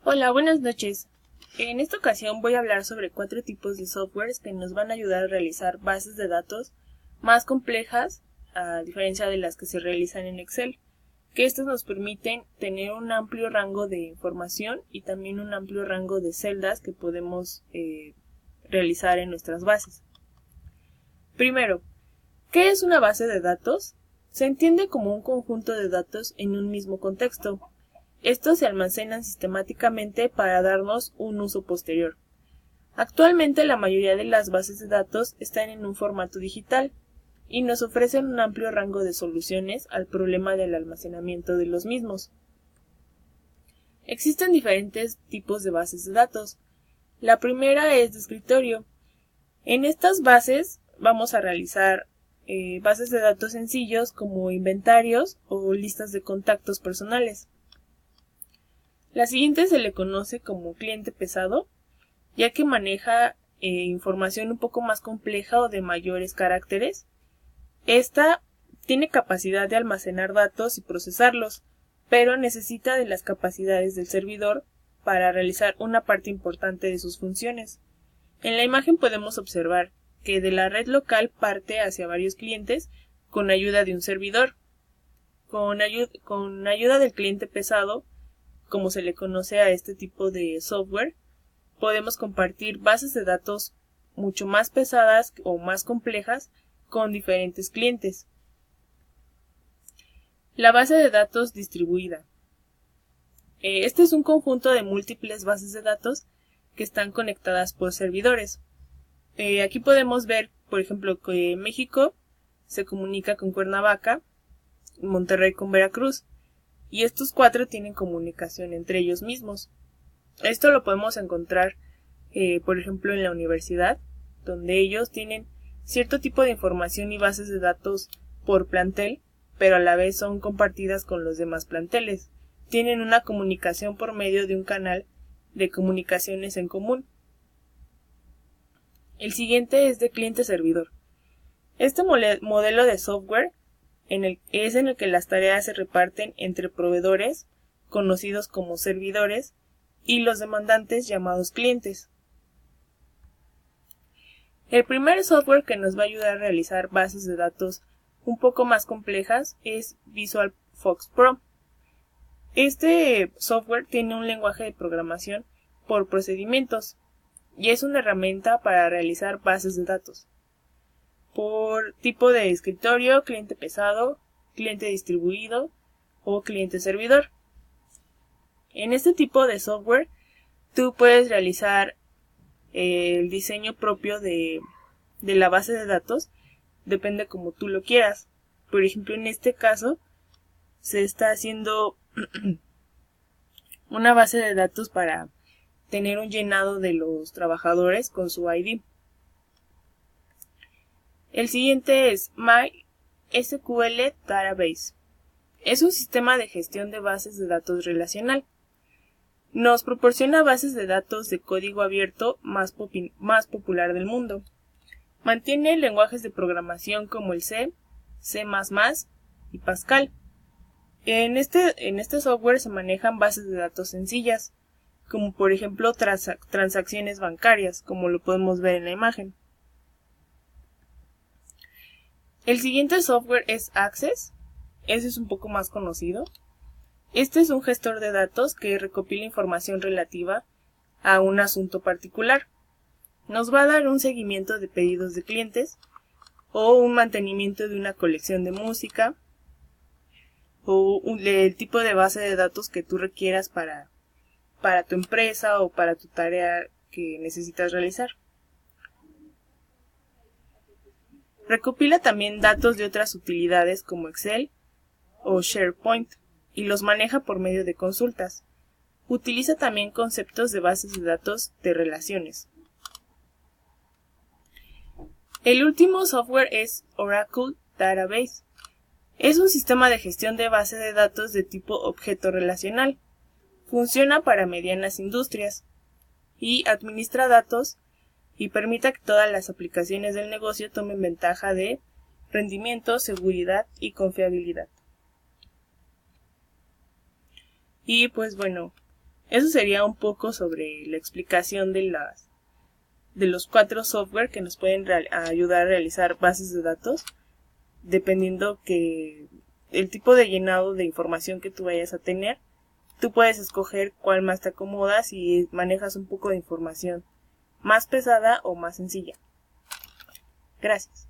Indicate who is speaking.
Speaker 1: Hola, buenas noches. En esta ocasión voy a hablar sobre 4 tipos de softwares que nos van a ayudar a realizar bases de datos más complejas, a diferencia de las que se realizan en Excel, que estas nos permiten tener un amplio rango de información y también un amplio rango de celdas que podemos realizar en nuestras bases. Primero, ¿qué es una base de datos? Se entiende como un conjunto de datos en un mismo contexto. Estos se almacenan sistemáticamente para darnos un uso posterior. Actualmente la mayoría de las bases de datos están en un formato digital y nos ofrecen un amplio rango de soluciones al problema del almacenamiento de los mismos. Existen diferentes tipos de bases de datos. La primera es de escritorio. En estas bases vamos a realizar bases de datos sencillos como inventarios o listas de contactos personales. La siguiente se le conoce como cliente pesado, ya que maneja información un poco más compleja o de mayores caracteres. Esta tiene capacidad de almacenar datos y procesarlos, pero necesita de las capacidades del servidor para realizar una parte importante de sus funciones. En la imagen podemos observar que de la red local parte hacia varios clientes con ayuda de un servidor. Con ayuda del cliente pesado, como se le conoce a este tipo de software, podemos compartir bases de datos mucho más pesadas o más complejas con diferentes clientes. La base de datos distribuida. Este es un conjunto de múltiples bases de datos que están conectadas por servidores. Aquí podemos ver, por ejemplo, que México se comunica con Cuernavaca, Monterrey con Veracruz, y estos 4 tienen comunicación entre ellos mismos. Esto lo podemos encontrar, por ejemplo, en la universidad, donde ellos tienen cierto tipo de información y bases de datos por plantel, pero a la vez son compartidas con los demás planteles. Tienen una comunicación por medio de un canal de comunicaciones en común. El siguiente es de cliente-servidor. Este modelo de software es en el que las tareas se reparten entre proveedores, conocidos como servidores, y los demandantes llamados clientes. El primer software que nos va a ayudar a realizar bases de datos un poco más complejas es VisualFox Pro. Este software tiene un lenguaje de programación por procedimientos y es una herramienta para realizar bases de datos por tipo de escritorio, cliente pesado, cliente distribuido o cliente servidor. En este tipo de software tú puedes realizar el diseño propio de la base de datos, depende como tú lo quieras. Por ejemplo, en este caso se está haciendo una base de datos para tener un llenado de los trabajadores con su ID. El siguiente es MySQL Database. Es un sistema de gestión de bases de datos relacional. Nos proporciona bases de datos de código abierto más popular del mundo. Mantiene lenguajes de programación como el C, C++ y Pascal. En este software se manejan bases de datos sencillas, como por ejemplo transacciones bancarias, como lo podemos ver en la imagen. El siguiente software es Access. Ese es un poco más conocido. Este es un gestor de datos que recopila información relativa a un asunto particular. Nos va a dar un seguimiento de pedidos de clientes o un mantenimiento de una colección de música o el tipo de base de datos que tú requieras para tu empresa o para tu tarea que necesitas realizar. Recopila también datos de otras utilidades como Excel o SharePoint y los maneja por medio de consultas. Utiliza también conceptos de bases de datos de relaciones. El último software es Oracle Database. Es un sistema de gestión de base de datos de tipo objeto relacional. Funciona para medianas industrias y administra datos y permite que todas las aplicaciones del negocio tomen ventaja de rendimiento, seguridad y confiabilidad. Y pues bueno, Eso sería un poco sobre la explicación de los 4 software que nos pueden ayudar a realizar bases de datos, dependiendo que el tipo de llenado de información que tú vayas a tener. Tú puedes escoger cuál más te acomoda si manejas un poco de información más pesada o más sencilla. Gracias.